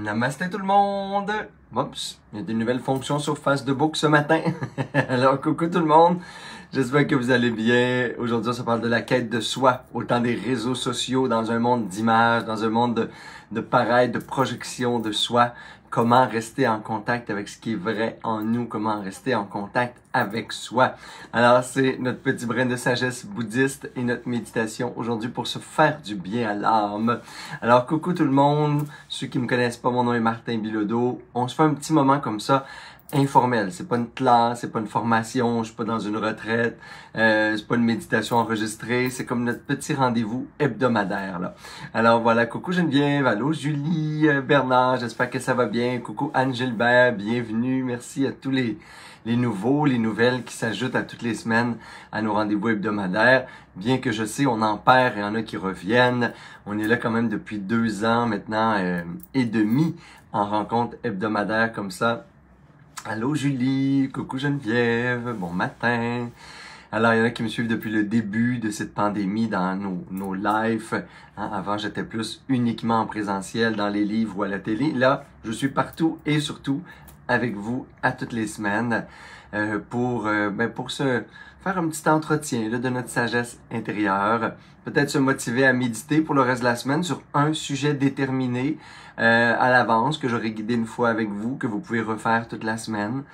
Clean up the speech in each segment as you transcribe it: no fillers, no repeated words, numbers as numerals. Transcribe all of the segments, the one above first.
Namasté tout le monde! Oups, il y a des nouvelles fonctions sur Facebook ce matin. Alors, coucou tout le monde! J'espère que vous allez bien. Aujourd'hui, on se parle de la quête de soi, autant des réseaux sociaux, dans un monde d'images, dans un monde de pareil, de projection de soi. Comment rester en contact avec ce qui est vrai en nous, comment rester en contact avec soi. Alors, c'est notre petit brin de sagesse bouddhiste et notre méditation aujourd'hui pour se faire du bien à l'âme. Alors, coucou tout le monde. Ceux qui me connaissent pas, mon nom est Martin Bilodeau. On se fait un petit moment comme ça, informel. C'est pas une classe, c'est pas une formation, je suis pas dans une retraite, c'est pas une méditation enregistrée, c'est comme notre petit rendez-vous hebdomadaire, là. Alors voilà, coucou Geneviève, allô Julie, Bernard, j'espère que ça va bien. Coucou Anne-Gilbert, bienvenue, merci à tous les nouveaux, les nouvelles qui s'ajoutent à toutes les semaines à nos rendez-vous hebdomadaires. Bien que je sais, on en perd et il y en a qui reviennent. On est là quand même depuis 2 ans maintenant et demi en rencontre hebdomadaire comme ça. Allô Julie, coucou Geneviève, bon matin. Alors, il y en a qui me suivent depuis le début de cette pandémie dans nos lives. Hein, avant, j'étais plus uniquement en présentiel dans les livres ou à la télé. Là, je suis partout et surtout avec vous à toutes les semaines pour se faire un petit entretien là, de notre sagesse intérieure. Peut-être se motiver à méditer pour le reste de la semaine sur un sujet déterminé à l'avance que j'aurai guidé une fois avec vous, que vous pouvez refaire toute la semaine.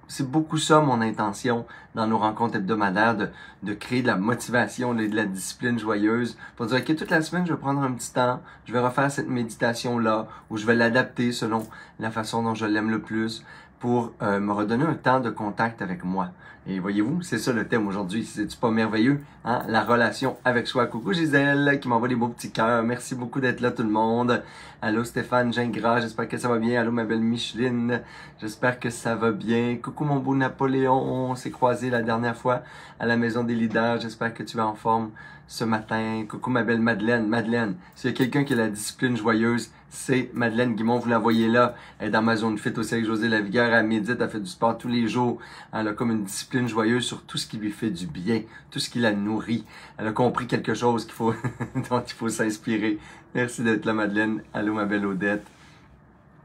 C'est beaucoup ça mon intention dans nos rencontres hebdomadaires, de créer de la motivation et de la discipline joyeuse pour dire ok, toute la semaine je vais prendre un petit temps, je vais refaire cette méditation là ou je vais l'adapter selon la façon dont je l'aime le plus pour me redonner un temps de contact avec moi. Et voyez-vous, c'est ça le thème aujourd'hui. C'est-tu pas merveilleux? Hein? La relation avec soi. Coucou Gisèle qui m'envoie des beaux petits cœurs. Merci beaucoup d'être là tout le monde. Allô Stéphane Gingras, j'espère que ça va bien. Allô ma belle Micheline, j'espère que ça va bien. Coucou mon beau Napoléon, on s'est croisé la dernière fois à la Maison des Leaders. J'espère que tu es en forme ce matin. Coucou ma belle Madeleine. Madeleine, s'il y a quelqu'un qui a la discipline joyeuse, c'est Madeleine Guimond, vous la voyez là. Elle est dans ma zone fit aussi avec José Lavigueur. Elle médite, elle fait du sport tous les jours. Elle a comme une discipline joyeuse sur tout ce qui lui fait du bien, tout ce qui la nourrit. Elle a compris quelque chose dont il faut s'inspirer. Merci d'être là, Madeleine. Allô, ma belle Odette.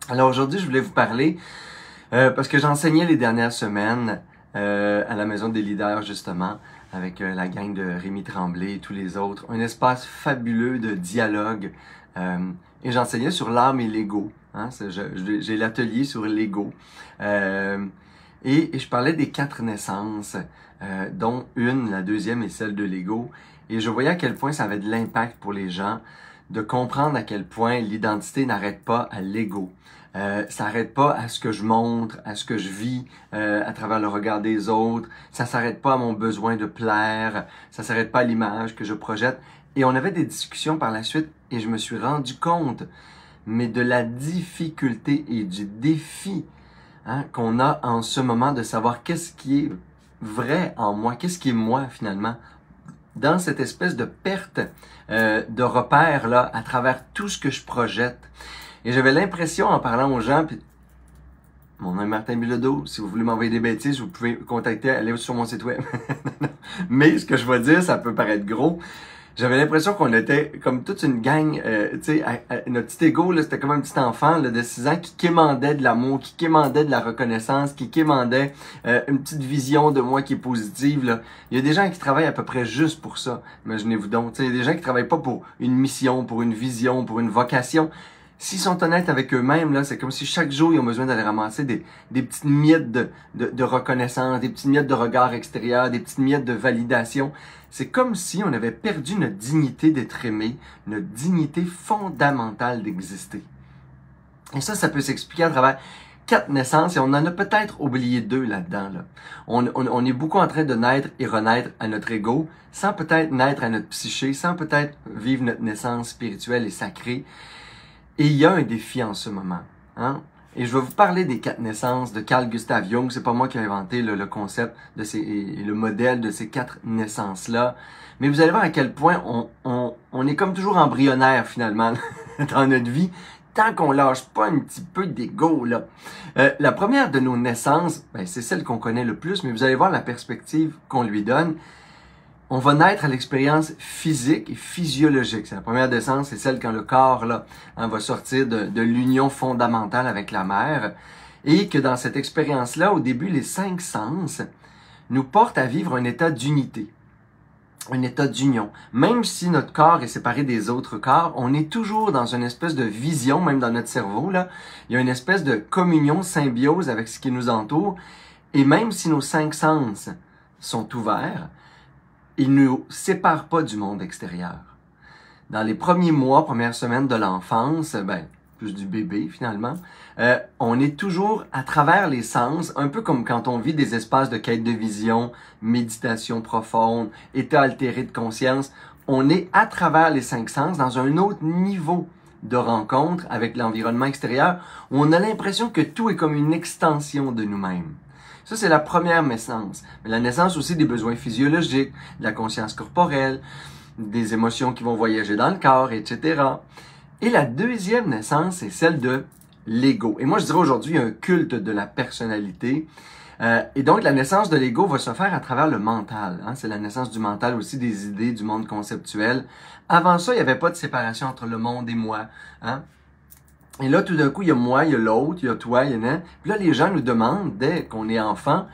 Alors aujourd'hui, je voulais vous parler, parce que j'enseignais les dernières semaines à la Maison des Leaders, justement, avec la gang de Rémi Tremblay et tous les autres. Un espace fabuleux de dialogue. Et j'enseignais sur l'âme et l'ego. Hein? J'ai l'atelier sur l'ego. Et je parlais des 4 naissances, dont une, la deuxième, est celle de l'ego. Et je voyais à quel point ça avait de l'impact pour les gens de comprendre à quel point l'identité n'arrête pas à l'ego. Ça n'arrête pas à ce que je montre, à ce que je vis à travers le regard des autres. Ça s'arrête pas à mon besoin de plaire. Ça s'arrête pas à l'image que je projette. Et on avait des discussions par la suite et je me suis rendu compte, mais de la difficulté et du défi qu'on a en ce moment de savoir qu'est-ce qui est vrai en moi, qu'est-ce qui est moi finalement, dans cette espèce de perte de repères là, à travers tout ce que je projette. Et j'avais l'impression en parlant aux gens, puis mon nom est Martin Bilodeau, si vous voulez m'envoyer des bêtises, vous pouvez contacter, aller sur mon site web. Mais ce que je vais dire, ça peut paraître gros. J'avais l'impression qu'on était comme toute une gang, tu sais, notre petit ego, là, c'était comme un petit enfant là, de 6 ans qui quémandait de l'amour, qui quémandait de la reconnaissance, qui quémandait une petite vision de moi qui est positive. Là. Il y a des gens qui travaillent à peu près juste pour ça, imaginez-vous donc. Tu sais, il y a des gens qui travaillent pas pour une mission, pour une vision, pour une vocation. S'ils sont honnêtes avec eux-mêmes, là, c'est comme si chaque jour, ils ont besoin d'aller ramasser des petites miettes de reconnaissance, des petites miettes de regard extérieur, des petites miettes de validation. C'est comme si on avait perdu notre dignité d'être aimé, notre dignité fondamentale d'exister. Et ça peut s'expliquer à travers 4 naissances et on en a peut-être oublié 2 là-dedans. Là. On est beaucoup en train de naître et renaître à notre ego, sans peut-être naître à notre psyché, sans peut-être vivre notre naissance spirituelle et sacrée. Et il y a un défi en ce moment. Hein? Et je vais vous parler des 4 naissances de Carl Gustav Jung. C'est pas moi qui ai inventé le concept et le modèle de ces 4 naissances-là. Mais vous allez voir à quel point on est comme toujours embryonnaire finalement dans notre vie, tant qu'on lâche pas un petit peu d'ego là. La première de nos naissances, c'est celle qu'on connaît le plus, mais vous allez voir la perspective qu'on lui donne. on va naître à l'expérience physique et physiologique. C'est la première naissance, c'est celle quand le corps là, va sortir de l'union fondamentale avec la mère. Et que dans cette expérience-là, au début, les 5 sens nous portent à vivre un état d'unité, un état d'union. Même si notre corps est séparé des autres corps, on est toujours dans une espèce de vision, même dans notre cerveau, là. Il y a une espèce de communion, symbiose avec ce qui nous entoure. Et même si nos 5 sens sont ouverts, ils ne nous séparent pas du monde extérieur. Dans les premiers mois, premières semaines de l'enfance, plus du bébé finalement, on est toujours à travers les sens, un peu comme quand on vit des espaces de quête de vision, méditation profonde, état altéré de conscience. On est à travers les 5 sens dans un autre niveau de rencontre avec l'environnement extérieur où on a l'impression que tout est comme une extension de nous-mêmes. Ça, c'est la première naissance. Mais la naissance aussi des besoins physiologiques, de la conscience corporelle, des émotions qui vont voyager dans le corps, etc. Et la deuxième naissance, c'est celle de l'ego. Et moi, je dirais aujourd'hui un culte de la personnalité. Et donc, la naissance de l'ego va se faire à travers le mental. Hein? C'est la naissance du mental aussi, des idées, du monde conceptuel. Avant ça, il n'y avait pas de séparation entre le monde et moi. Hein? Et là, tout d'un coup, il y a moi, il y a l'autre, il y a toi, il y en a. Puis là, les gens nous demandent, dès qu'on est enfant,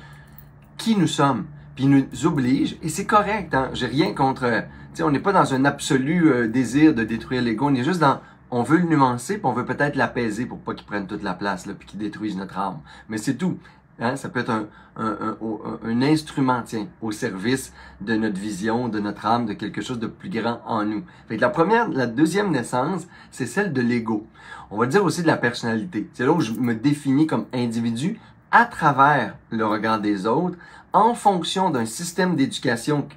qui nous sommes. Puis ils nous obligent, et c'est correct. Hein? J'ai rien contre... Tu sais, on n'est pas dans un absolu désir de détruire l'ego. On est juste dans... On veut le nuancer, puis on veut peut-être l'apaiser pour pas qu'il prenne toute la place, là, puis qu'il détruise notre âme. Mais c'est tout. Hein? Ça peut être un instrument, tiens, au service de notre vision, de notre âme, de quelque chose de plus grand en nous. Fait que la deuxième naissance, c'est celle de l'ego. On va dire aussi de la personnalité. C'est là où je me définis comme individu à travers le regard des autres, en fonction d'un système d'éducation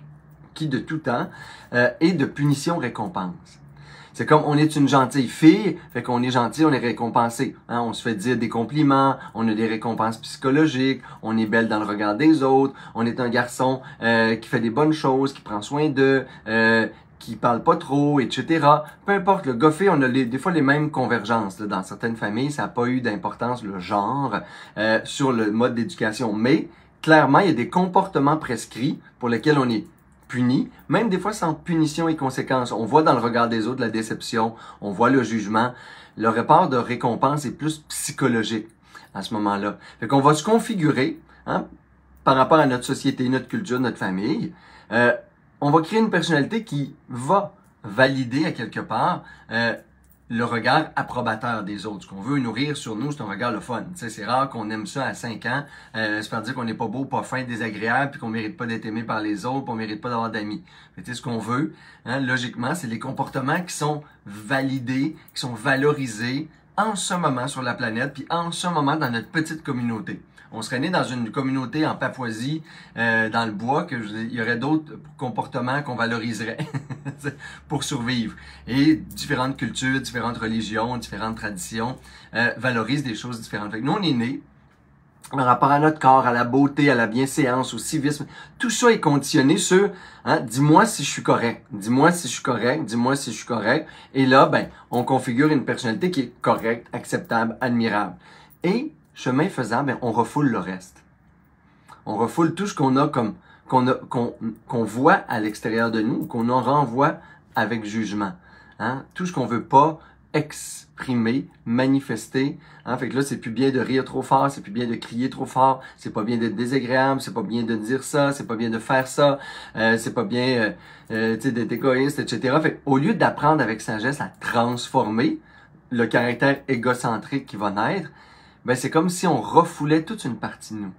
qui, de tout temps, est de punition-récompense. C'est comme on est une gentille fille, fait qu'on est gentil, on est récompensé. Hein? On se fait dire des compliments, on a des récompenses psychologiques, on est belle dans le regard des autres, on est un garçon qui fait des bonnes choses, qui prend soin d'eux, qui parle pas trop, etc. Peu importe, le gars fait, on a des fois les mêmes convergences. Là, dans certaines familles, ça n'a pas eu d'importance, le genre, sur le mode d'éducation. Mais, clairement, il y a des comportements prescrits pour lesquels on est puni, même des fois sans punition et conséquences. On voit dans le regard des autres la déception, on voit le jugement. Le rapport de récompense est plus psychologique à ce moment-là. Fait qu'on va se configurer, hein, par rapport à notre société, notre culture, notre famille. On va créer une personnalité qui va valider à quelque part le regard approbateur des autres. Ce qu'on veut nourrir sur nous, c'est un regard le fun. Tu sais, c'est rare qu'on aime ça à 5 ans, se faire dire qu'on n'est pas beau, pas fin, désagréable, puis qu'on mérite pas d'être aimé par les autres, puis on mérite pas d'avoir d'amis. Tu sais, ce qu'on veut, hein, logiquement, c'est les comportements qui sont validés, qui sont valorisés en ce moment sur la planète, puis en ce moment dans notre petite communauté. On serait né dans une communauté en Papouasie, dans le bois, il y aurait d'autres comportements qu'on valoriserait pour survivre. Et différentes cultures, différentes religions, différentes traditions valorisent des choses différentes. Fait que nous, on est nés par rapport à notre corps, à la beauté, à la bienséance, au civisme. Tout ça est conditionné sur dis-moi si je suis correct, dis-moi si je suis correct, dis-moi si je suis correct. Et là, on configure une personnalité qui est correcte, acceptable, admirable. Et chemin faisant, on refoule le reste. On refoule tout ce qu'on a comme qu'on voit à l'extérieur de nous, qu'on en renvoie avec jugement. Hein? Tout ce qu'on veut pas exprimer, manifester. Hein? Fait que là, c'est plus bien de rire trop fort, c'est plus bien de crier trop fort, c'est pas bien d'être désagréable, c'est pas bien de dire ça, c'est pas bien de faire ça, c'est pas bien d'être égoïste, etc. Fait au lieu d'apprendre avec sagesse à transformer le caractère égocentrique qui va naître, c'est comme si on refoulait toute une partie de nous.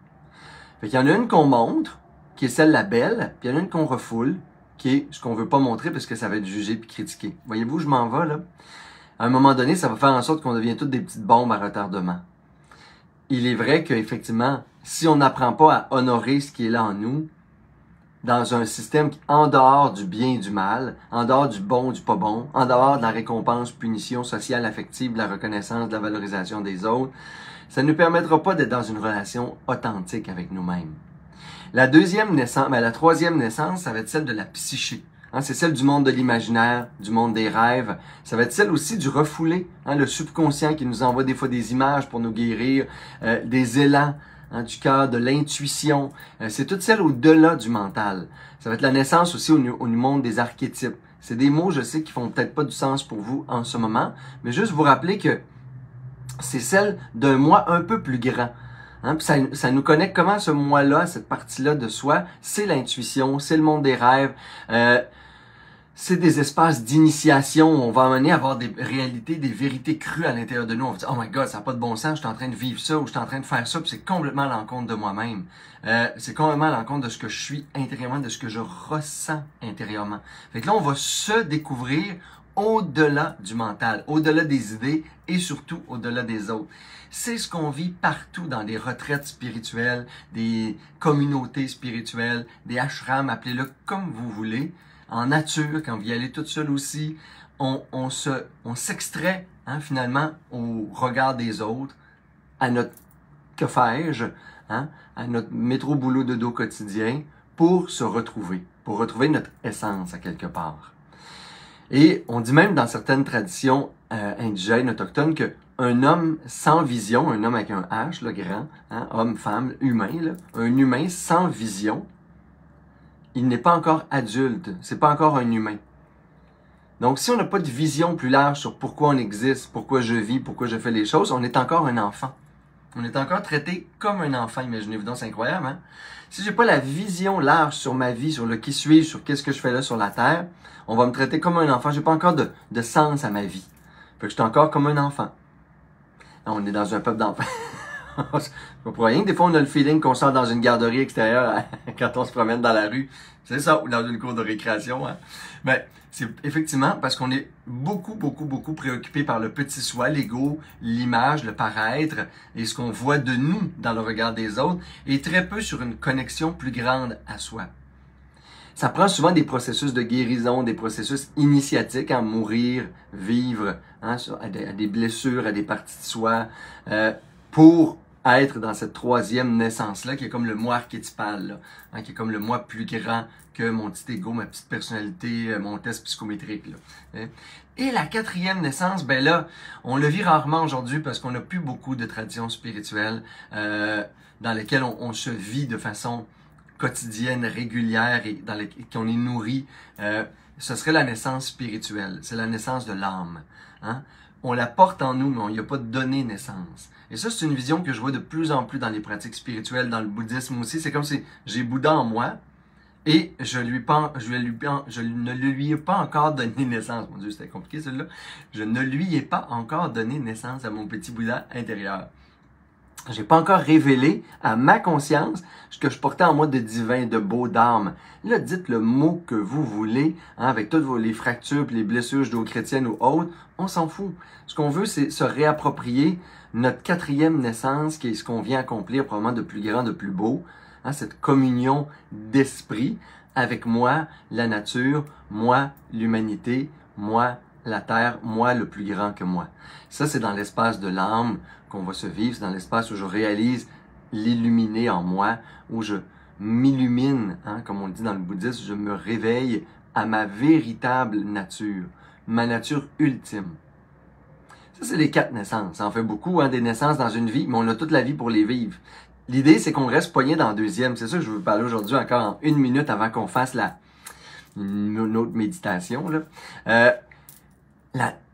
Fait qu'il y en a une qu'on montre, qui est celle la belle, puis il y en a une qu'on refoule, qui est ce qu'on veut pas montrer parce que ça va être jugé puis critiqué. Voyez-vous, je m'en vais là. À un moment donné, ça va faire en sorte qu'on devient toutes des petites bombes à retardement. Il est vrai qu'effectivement, si on n'apprend pas à honorer ce qui est là en nous, dans un système en dehors du bien et du mal, en dehors du bon, du pas bon, en dehors de la récompense, punition sociale, affective, de la reconnaissance, de la valorisation des autres, ça ne nous permettra pas d'être dans une relation authentique avec nous-mêmes. La troisième naissance, ça va être celle de la psyché. Hein, c'est celle du monde de l'imaginaire, du monde des rêves. Ça va être celle aussi du refoulé, hein, le subconscient qui nous envoie des fois des images pour nous guérir, des élans hein, du cœur, de l'intuition. C'est toutes celles au-delà du mental. Ça va être la naissance aussi au monde des archétypes. C'est des mots, je sais, qui font peut-être pas du sens pour vous en ce moment, mais juste vous rappeler que c'est celle d'un moi un peu plus grand. Hein? Puis ça nous connecte comment ce moi-là, cette partie-là de soi, c'est l'intuition, c'est le monde des rêves, c'est des espaces d'initiation où on va amener à avoir des réalités, des vérités crues à l'intérieur de nous. On va dire, oh my God, ça n'a pas de bon sens, je suis en train de vivre ça ou je suis en train de faire ça, puis c'est complètement à l'encontre de moi-même. C'est complètement à l'encontre de ce que je suis intérieurement, de ce que je ressens intérieurement. Fait que là, on va se découvrir au-delà du mental, au-delà des idées et surtout au-delà des autres. C'est ce qu'on vit partout dans des retraites spirituelles, des communautés spirituelles, des ashrams, appelez-le comme vous voulez. En nature, quand vous y allez toute seule aussi, on s'extrait hein, finalement au regard des autres, à notre que fais-je, hein, à notre métro-boulot de dos quotidien pour se retrouver, pour retrouver notre essence à quelque part. Et on dit même dans certaines traditions indigènes, autochtones, qu'un homme sans vision, un homme avec un H, le grand, hein, homme, femme, humain, là, un humain sans vision, il n'est pas encore adulte, c'est pas encore un humain. Donc si on n'a pas de vision plus large sur pourquoi on existe, pourquoi je vis, pourquoi je fais les choses, on est encore un enfant. On est encore traité comme un enfant, imaginez-vous donc, c'est incroyable, hein? Si j'ai pas la vision large sur ma vie, sur le qui suis-je, sur qu'est-ce que je fais là sur la terre, on va me traiter comme un enfant. J'ai pas encore de sens à ma vie. Fait que je suis encore comme un enfant. On est dans un peuple d'enfants. C'est pas pour rien que des fois on a le feeling qu'on sort dans une garderie extérieure quand on se promène dans la rue. C'est ça, ou dans une cour de récréation. Hein? Ben, c'est effectivement parce qu'on est beaucoup préoccupé par le petit soi, l'ego, l'image, le paraître et ce qu'on voit de nous dans le regard des autres et très peu sur une connexion plus grande à soi. Ça prend souvent des processus de guérison, des processus initiatiques, à mourir, vivre, hein, à des blessures, à des parties de soi, pour être dans cette troisième naissance-là, qui est comme le moi archétypal, là, hein, qui est comme le moi plus grand que mon petit ego, ma petite personnalité, mon test psychométrique. Là, hein. Et la quatrième naissance, ben là, on le vit rarement aujourd'hui parce qu'on n'a plus beaucoup de traditions spirituelles dans lesquelles on se vit de façon quotidienne, régulière et dans lesquelles on est nourri. Ce serait la naissance spirituelle, c'est la naissance de l'âme. Hein? On la porte en nous, mais on n'y a pas donné naissance. Et ça, c'est une vision que je vois de plus en plus dans les pratiques spirituelles, dans le bouddhisme aussi. C'est comme si j'ai Bouddha en moi et je ne lui ai pas encore donné naissance. Mon Dieu, c'était compliqué celui-là. Je ne lui ai pas encore donné naissance à mon petit Bouddha intérieur. J'ai pas encore révélé à ma conscience ce que je portais en moi de divin, de beau, d'âme. Là, dites le mot que vous voulez, hein, avec toutes les fractures, les blessures judéo-chrétiennes ou autres, on s'en fout. Ce qu'on veut, c'est se réapproprier notre quatrième naissance, qui est ce qu'on vient accomplir probablement de plus grand, de plus beau, hein, cette communion d'esprit avec moi, la nature, moi, l'humanité, moi, la terre, moi, le plus grand que moi. Ça, c'est dans l'espace de l'âme qu'on va se vivre, c'est dans l'espace où je réalise l'illuminé en moi, où je m'illumine, hein, comme on le dit dans le bouddhisme, je me réveille à ma véritable nature, ma nature ultime. Ça, c'est les 4 naissances. Ça en fait beaucoup, hein, des naissances dans une vie, mais on a toute la vie pour les vivre. L'idée, c'est qu'on reste poigné dans la deuxième. C'est ça que je veux parler aujourd'hui encore en 1 minute avant qu'on fasse une autre méditation. Là.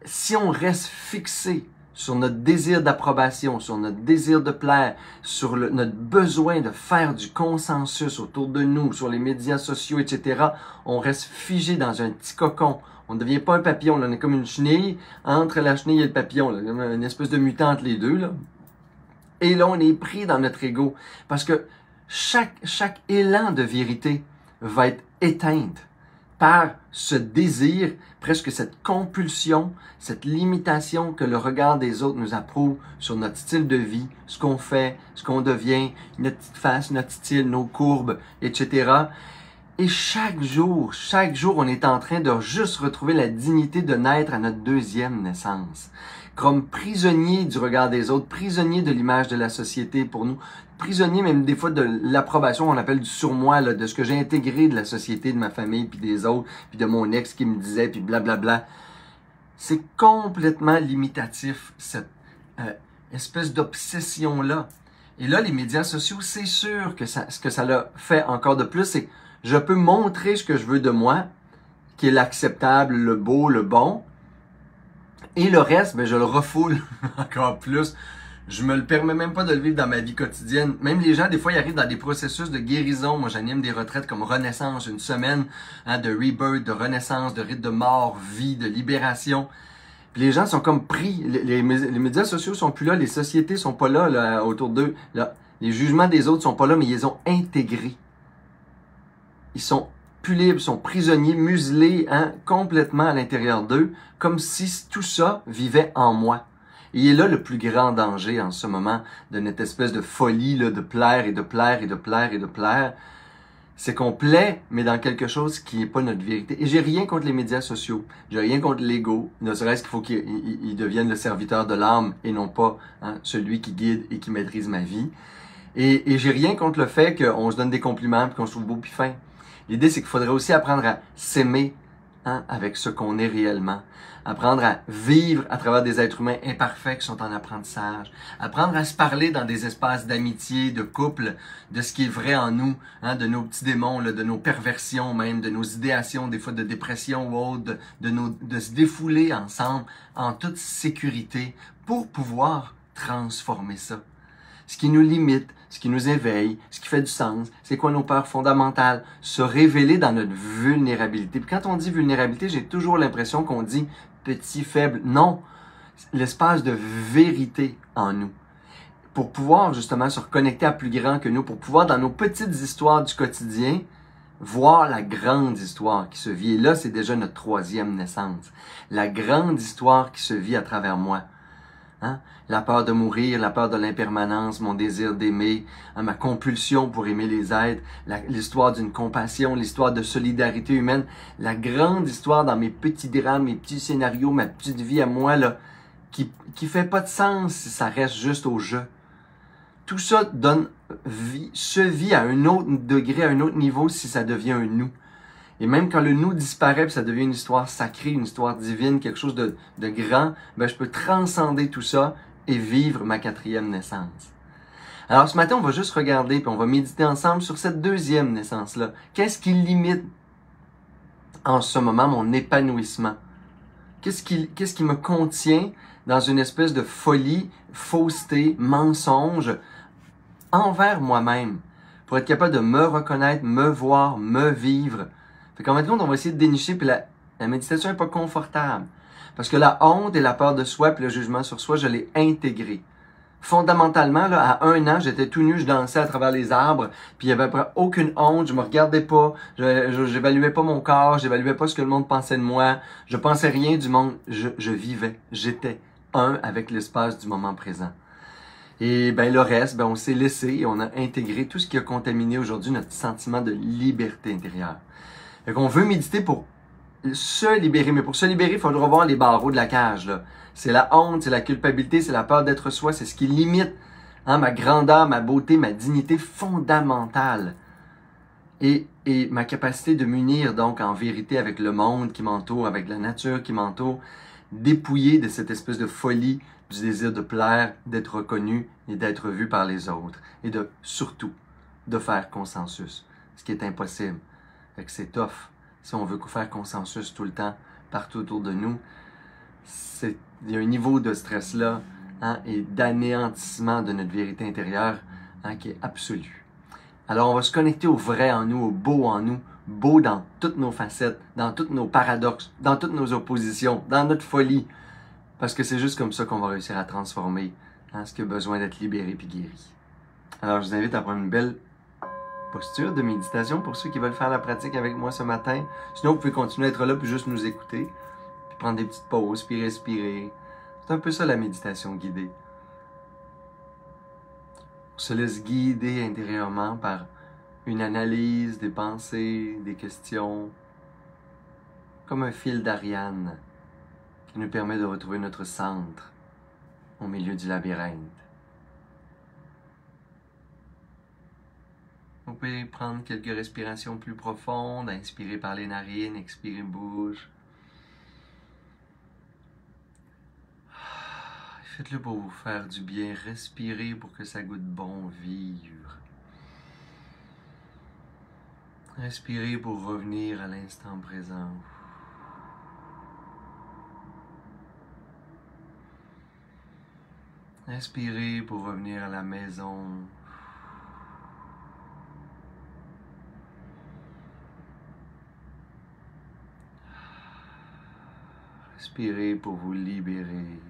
Si on reste fixé sur notre désir d'approbation, sur notre désir de plaire, sur notre besoin de faire du consensus autour de nous, sur les médias sociaux, etc., on reste figé dans un petit cocon. On ne devient pas un papillon, là. On est comme une chenille, entre la chenille et le papillon, là. Une espèce de mutant entre les deux. Là. Et là, on est pris dans notre ego, parce que chaque élan de vérité va être éteinte par ce désir, presque cette compulsion, cette limitation que le regard des autres nous approuve sur notre style de vie, ce qu'on fait, ce qu'on devient, notre petite face, notre style, nos courbes, etc. Et chaque jour, on est en train de juste retrouver la dignité de naître à notre deuxième naissance. Comme prisonnier du regard des autres, prisonnier de l'image de la société pour nous, prisonnier même des fois de l'approbation qu'on appelle du surmoi, là, de ce que j'ai intégré de la société, de ma famille, puis des autres, puis de mon ex qui me disait, puis blablabla. C'est complètement limitatif, cette espèce d'obsession-là. Et là, les médias sociaux, c'est sûr que ce que ça l'a fait encore de plus, c'est je peux montrer ce que je veux de moi, qui est l'acceptable, le beau, le bon, et le reste, ben, je le refoule encore plus. Je me le permets même pas de le vivre dans ma vie quotidienne. Même les gens, des fois, ils arrivent dans des processus de guérison. Moi, j'anime des retraites comme Renaissance, une semaine de rebirth, de renaissance, de rite de mort, vie, de libération. Puis les gens sont comme pris. Les médias sociaux sont plus là, les sociétés sont pas là autour d'eux. Là, les jugements des autres sont pas là, mais ils les ont intégrés. Ils sont plus libres, sont prisonniers, muselés, complètement à l'intérieur d'eux, comme si tout ça vivait en moi. Et il est là le plus grand danger en ce moment de notre espèce de folie là, de plaire et de plaire et de plaire et de plaire. C'est qu'on plaît, mais dans quelque chose qui n'est pas notre vérité. Et j'ai rien contre les médias sociaux. J'ai rien contre l'ego. Ne serait-ce qu'il faut qu'il devienne le serviteur de l'âme et non pas celui qui guide et qui maîtrise ma vie. Et j'ai rien contre le fait qu'on se donne des compliments et qu'on se trouve beau puis fin. L'idée, c'est qu'il faudrait aussi apprendre à s'aimer avec ce qu'on est réellement. Apprendre à vivre à travers des êtres humains imparfaits qui sont en apprentissage. Apprendre à se parler dans des espaces d'amitié, de couple, de ce qui est vrai en nous, de nos petits démons, là, de nos perversions même, de nos idéations, des fois de dépression ou autre, de se défouler ensemble en toute sécurité pour pouvoir transformer ça. Ce qui nous limite, ce qui nous éveille, ce qui fait du sens, c'est quoi nos peurs fondamentales, se révéler dans notre vulnérabilité. Puis quand on dit vulnérabilité, j'ai toujours l'impression qu'on dit petit, faible. Non, l'espace de vérité en nous. Pour pouvoir justement se reconnecter à plus grand que nous, pour pouvoir dans nos petites histoires du quotidien, voir la grande histoire qui se vit. Et là, c'est déjà notre troisième naissance. La grande histoire qui se vit à travers moi. La peur de mourir, la peur de l'impermanence, mon désir d'aimer, ma compulsion pour aimer les êtres, l'histoire d'une compassion, l'histoire de solidarité humaine, la grande histoire dans mes petits drames, mes petits scénarios, ma petite vie à moi, là, qui fait pas de sens si ça reste juste au jeu. Tout ça donne vie, se vit à un autre degré, à un autre niveau si ça devient un nous. Et même quand le nous disparaît, puis ça devient une histoire sacrée, une histoire divine, quelque chose de grand, ben je peux transcender tout ça et vivre ma quatrième naissance. Alors ce matin, on va juste regarder, puis on va méditer ensemble sur cette deuxième naissance-là. Qu'est-ce qui limite en ce moment mon épanouissement? Qu'est-ce qui me contient dans une espèce de folie, fausseté, mensonge envers moi-même, pour être capable de me reconnaître, me voir, me vivre? Fait qu'en fait, on va essayer de dénicher, puis la méditation n'est pas confortable. Parce que la honte et la peur de soi, puis le jugement sur soi, je l'ai intégré. Fondamentalement, là, à 1 an, j'étais tout nu, je dansais à travers les arbres, puis il y avait aucune honte, je me regardais pas, j'évaluais pas mon corps, j'évaluais pas ce que le monde pensait de moi, je pensais rien du monde, je vivais, j'étais un avec l'espace du moment présent. Et ben le reste, ben on s'est laissé et on a intégré tout ce qui a contaminé aujourd'hui notre sentiment de liberté intérieure. Fait qu'on veut méditer pour se libérer. Mais pour se libérer, il faut revoir les barreaux de la cage, là. C'est la honte, c'est la culpabilité, c'est la peur d'être soi, c'est ce qui limite ma grandeur, ma beauté, ma dignité fondamentale. Et ma capacité de m'unir donc en vérité avec le monde qui m'entoure, avec la nature qui m'entoure, dépouillé de cette espèce de folie, du désir de plaire, d'être reconnu et d'être vu par les autres. Et surtout, de faire consensus, ce qui est impossible. Fait que c'est tough. Si on veut faire consensus tout le temps, partout autour de nous, il y a un niveau de stress là et d'anéantissement de notre vérité intérieure qui est absolu. Alors on va se connecter au vrai en nous, au beau en nous, beau dans toutes nos facettes, dans tous nos paradoxes, dans toutes nos oppositions, dans notre folie. Parce que c'est juste comme ça qu'on va réussir à transformer ce qui a besoin d'être libéré puis guéri. Alors je vous invite à prendre une belle posture de méditation pour ceux qui veulent faire la pratique avec moi ce matin. Sinon, vous pouvez continuer à être là puis juste nous écouter. Puis prendre des petites pauses, puis respirer. C'est un peu ça la méditation guidée. On se laisse guider intérieurement par une analyse des pensées, des questions, comme un fil d'Ariane qui nous permet de retrouver notre centre au milieu du labyrinthe. Vous pouvez prendre quelques respirations plus profondes, inspirer par les narines, expirer bouche. Faites-le pour vous faire du bien. Respirez pour que ça goûte bon vivre. Respirez pour revenir à l'instant présent. Respirez pour revenir à la maison. Respirez pour vous libérer.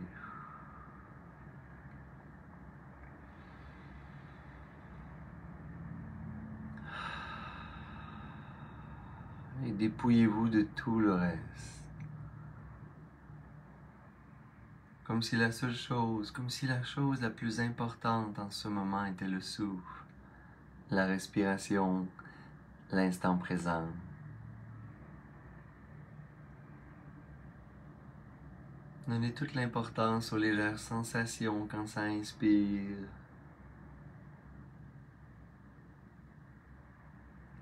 Et dépouillez-vous de tout le reste. Comme si la seule chose, comme si la chose la plus importante en ce moment était le souffle, la respiration, l'instant présent. Donnez toute l'importance aux légères sensations quand ça inspire,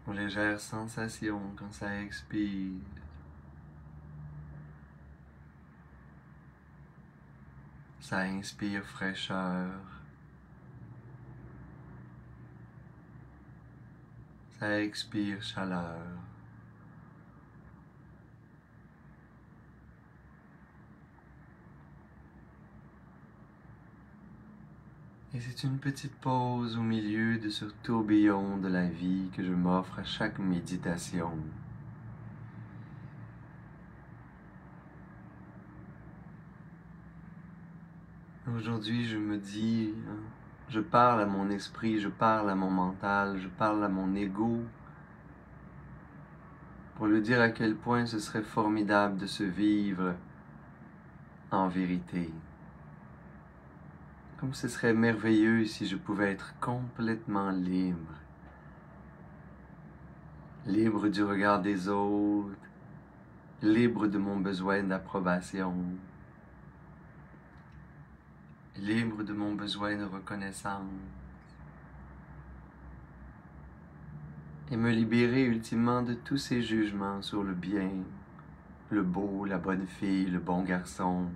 aux légères sensations quand ça expire. Ça inspire fraîcheur. Ça expire chaleur. Et c'est une petite pause au milieu de ce tourbillon de la vie que je m'offre à chaque méditation. Aujourd'hui, je me dis, je parle à mon esprit, je parle à mon mental, je parle à mon ego pour lui dire à quel point ce serait formidable de se vivre en vérité. Comme ce serait merveilleux si je pouvais être complètement libre. Libre du regard des autres, libre de mon besoin d'approbation, libre de mon besoin de reconnaissance, et me libérer ultimement de tous ces jugements sur le bien, le beau, la bonne fille, le bon garçon.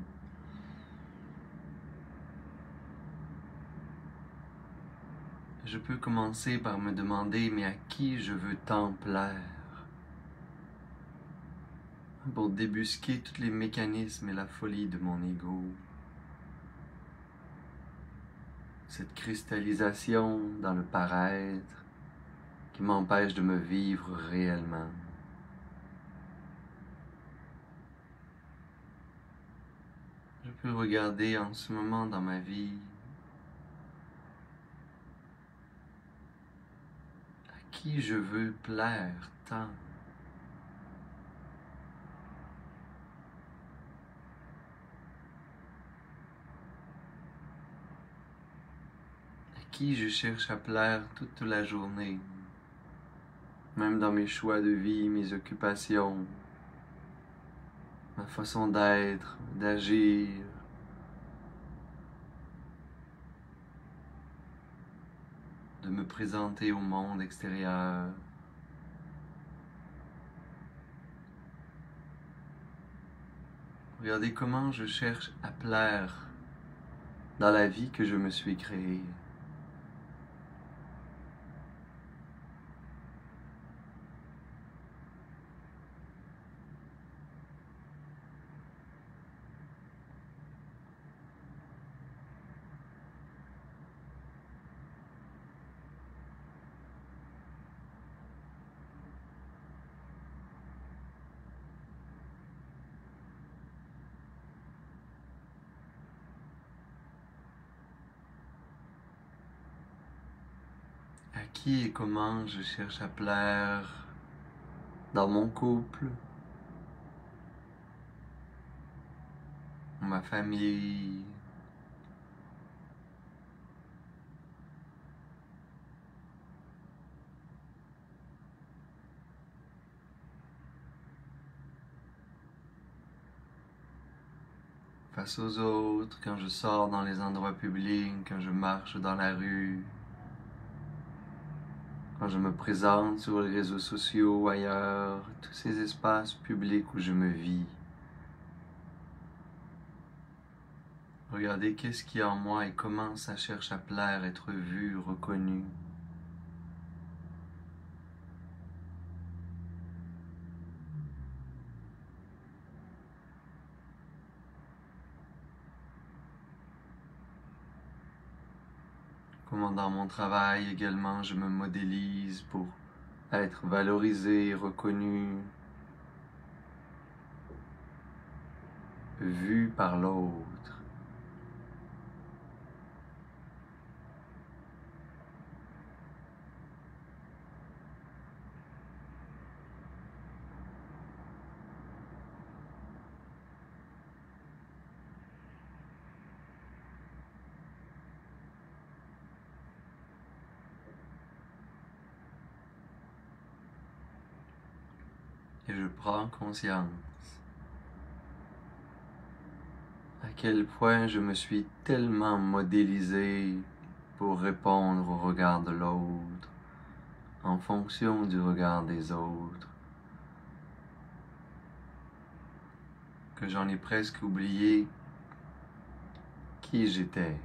Je peux commencer par me demander, mais à qui je veux tant plaire? Pour débusquer tous les mécanismes et la folie de mon ego. Cette cristallisation dans le paraître qui m'empêche de me vivre réellement. Je peux regarder en ce moment dans ma vie à qui je veux plaire tant. À qui je cherche à plaire toute la journée. Même dans mes choix de vie, mes occupations, ma façon d'être, d'agir. De me présenter au monde extérieur. Regardez comment je cherche à plaire dans la vie que je me suis créée. À qui et comment je cherche à plaire dans mon couple, ma famille, face aux autres, quand je sors dans les endroits publics, quand je marche dans la rue, quand je me présente sur les réseaux sociaux ou ailleurs, tous ces espaces publics où je me vis. Regardez qu'est-ce qu'il y a en moi et comment ça cherche à plaire, être vu, reconnu. Comment dans mon travail également je me modélise pour être valorisé, reconnu, vu par l'autre. Et je prends conscience à quel point je me suis tellement modélisé pour répondre au regard de l'autre, en fonction du regard des autres, que j'en ai presque oublié qui j'étais,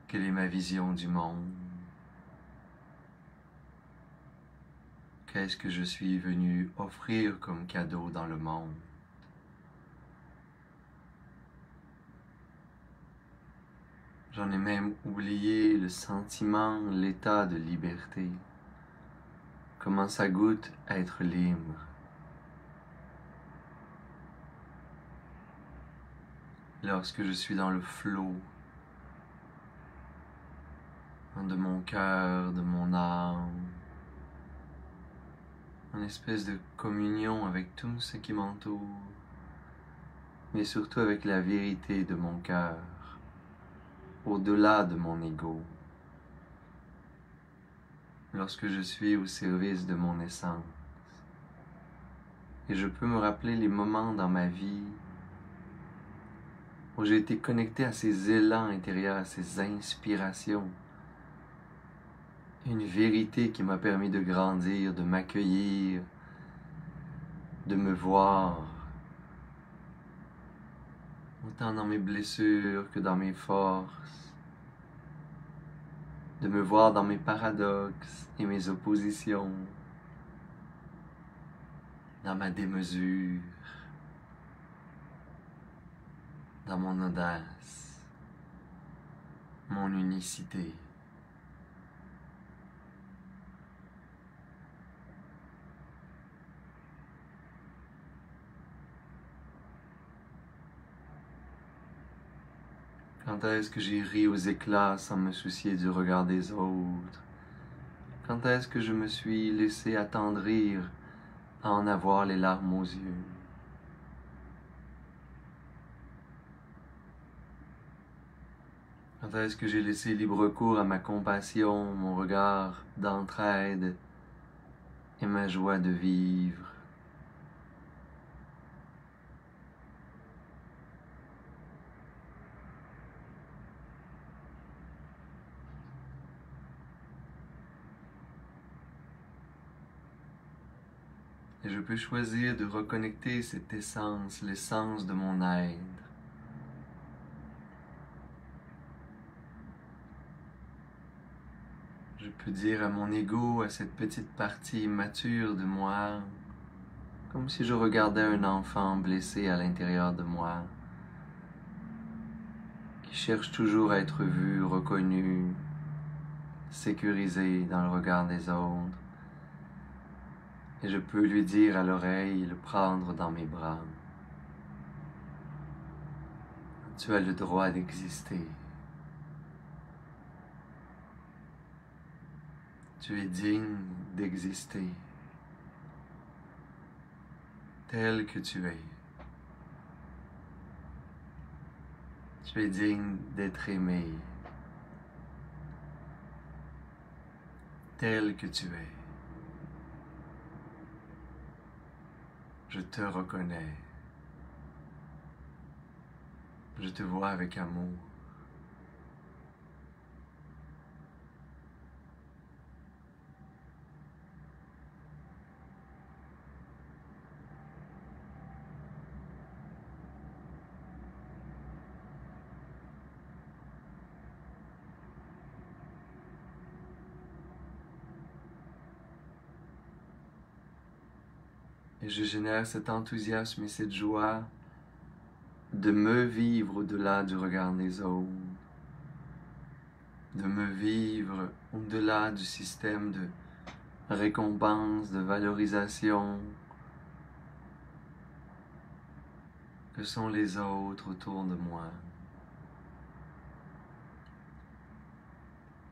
quelle est ma vision du monde, qu'est-ce que je suis venu offrir comme cadeau dans le monde. J'en ai même oublié le sentiment, l'état de liberté, comment ça goûte à être libre. Lorsque je suis dans le flot de mon cœur, de mon âme, une espèce de communion avec tout ce qui m'entoure, mais surtout avec la vérité de mon cœur, au-delà de mon ego. Lorsque je suis au service de mon essence, et je peux me rappeler les moments dans ma vie où j'ai été connecté à ces élans intérieurs, à ces inspirations, une vérité qui m'a permis de grandir, de m'accueillir, de me voir, autant dans mes blessures que dans mes forces, de me voir dans mes paradoxes et mes oppositions, dans ma démesure, dans mon audace, mon unicité. Quand est-ce que j'ai ri aux éclats sans me soucier du regard des autres? Quand est-ce que je me suis laissé attendrir à en avoir les larmes aux yeux? Quand est-ce que j'ai laissé libre cours à ma compassion, mon regard d'entraide et ma joie de vivre? Et je peux choisir de reconnecter cette essence, l'essence de mon être. Je peux dire à mon ego, à cette petite partie immature de moi, comme si je regardais un enfant blessé à l'intérieur de moi, qui cherche toujours à être vu, reconnu, sécurisé dans le regard des autres. Et je peux lui dire à l'oreille, le prendre dans mes bras. Tu as le droit d'exister. Tu es digne d'exister tel que tu es. Tu es digne d'être aimé tel que tu es. Je te reconnais. Je te vois avec amour. Et je génère cet enthousiasme et cette joie de me vivre au-delà du regard des autres, de me vivre au-delà du système de récompense, de valorisation que sont les autres autour de moi.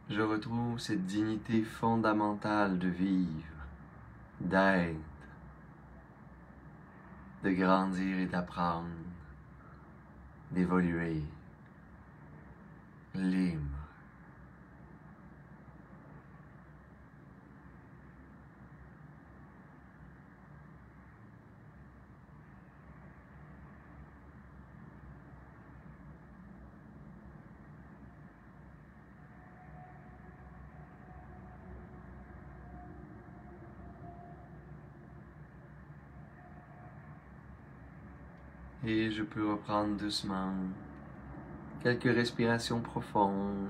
Je retrouve cette dignité fondamentale de vivre, d'être, de grandir et d'apprendre, d'évoluer, libre. Et je peux reprendre doucement quelques respirations profondes.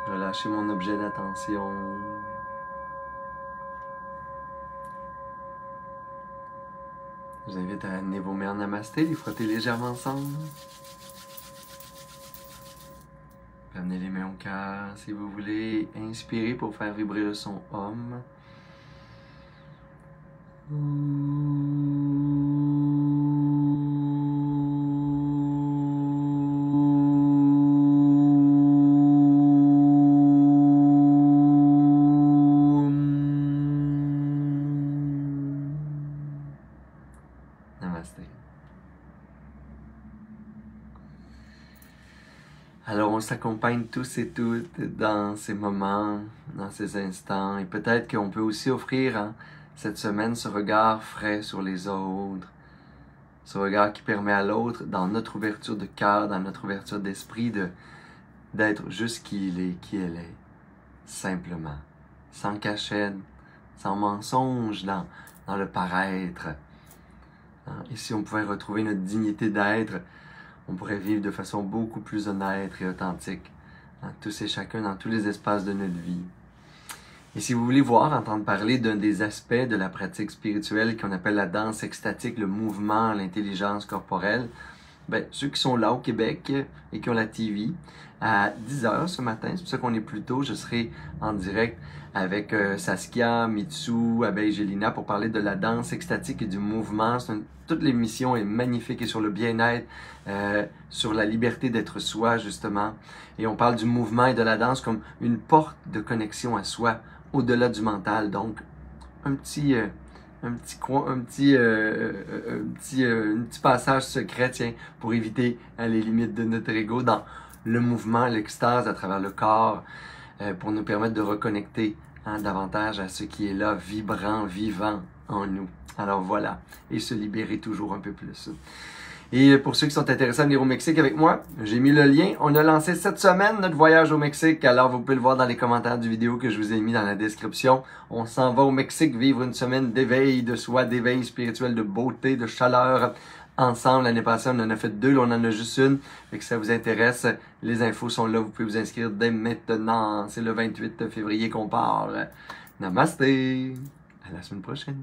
Relâcher mon objet d'attention. Je vous invite à amener vos mains en namasté, les frotter légèrement ensemble. Amenez les mains au cœur si vous voulez. Inspirez pour faire vibrer le son Om. Namasté. Alors on s'accompagne tous et toutes dans ces moments, dans ces instants, et peut-être qu'on peut aussi offrir cette semaine ce regard frais sur les autres, ce regard qui permet à l'autre, dans notre ouverture de cœur, dans notre ouverture d'esprit, d'être juste qui il est, qui elle est, simplement, sans cachette, sans mensonge dans le paraître. Et si on pouvait retrouver notre dignité d'être, on pourrait vivre de façon beaucoup plus honnête et authentique, tous et chacun, dans tous les espaces de notre vie. Et si vous voulez voir, entendre parler d'un des aspects de la pratique spirituelle qu'on appelle la danse extatique, le mouvement, l'intelligence corporelle, ben, ceux qui sont là au Québec et qui ont la TV, à 10h ce matin, c'est pour ça qu'on est plus tôt, je serai en direct avec Saskia, Mitsu, Abeille Gélina pour parler de la danse extatique et du mouvement. Toute l'émission est magnifique et sur le bien-être, sur la liberté d'être soi justement. Et on parle du mouvement et de la danse comme une porte de connexion à soi, au-delà du mental. Donc, un petit passage secret, tiens, pour éviter les limites de notre ego dans le mouvement, l'extase à travers le corps, pour nous permettre de reconnecter davantage à ce qui est là, vibrant, vivant en nous. Alors voilà, et se libérer toujours un peu plus. Et pour ceux qui sont intéressés à venir au Mexique avec moi, j'ai mis le lien. On a lancé cette semaine notre voyage au Mexique. Alors, vous pouvez le voir dans les commentaires du vidéo que je vous ai mis dans la description. On s'en va au Mexique vivre une semaine d'éveil de soi, d'éveil spirituel, de beauté, de chaleur. Ensemble, l'année passée, on en a fait 2, là, on en a juste une. Fait que si ça vous intéresse, les infos sont là. Vous pouvez vous inscrire dès maintenant. C'est le 28 février qu'on part. Namasté! À la semaine prochaine!